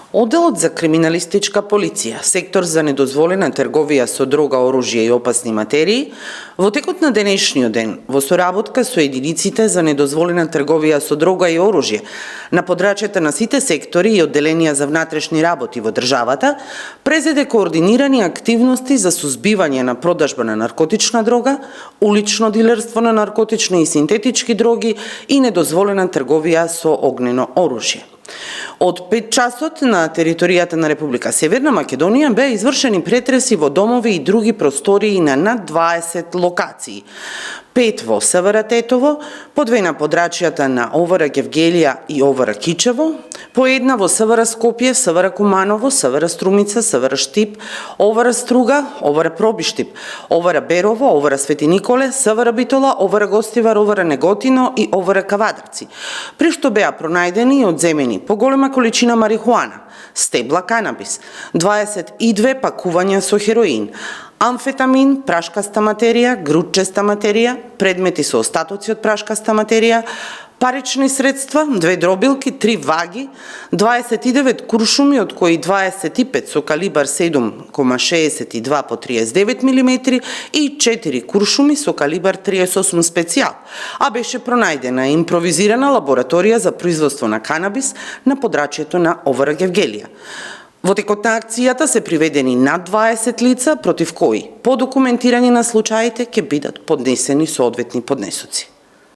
Оделот за криминалистичка полиција, сектор за недозволена трговија со дрога, оружје и опасни материи, во текот на денешниот ден, во соработка со единиците за недозволена трговија со дрога и оружје, на подрачјата на сите сектори и одделенија за внатрешни работи во државата, презеде координирани активности за сузбивање на продажба на наркотична дрога, улично дилерство на наркотични и синтетички дроги и недозволена трговија со огнено оружје. Од 5 часот на територијата на Република Северна Македонија беа извршени претреси во домови и други простории на над 20 локации. 5 во СВР Тетово, по 2 на подрачјата на ОВР Гевгелија и ОВР Кичево, по 1 во СВР Скопје, СВР Куманово, СВР Струмица, СВР Штип, ОВР Струга, ОВР Пробиштип, ОВР Берово, ОВР Свети Николе, СВР Битола, ОВР Гостивар, ОВР Неготино и ОВР Кавадарци, при што беа пронајдени и одземени поголема количина марихуана, стебла канабис, 22 пакувања со хероин, амфетамин, прашкаста материја, грудчеста материја, предмети со остатоци од прашкаста материја, парични средства, 2 дробилки, 3 ваги, 29 куршуми, од кои 25 со калибар 7,62 по 39 мм и 4 куршуми со калибар 38 специјал, а беше пронајдена импровизирана лабораторија за производство на канабис на подрачјето на ОВР Гевгелија. Во текот на акцијата се приведени над 20 лица против кои, по документирање на случаите, ќе бидат поднесени соодветни поднесоци.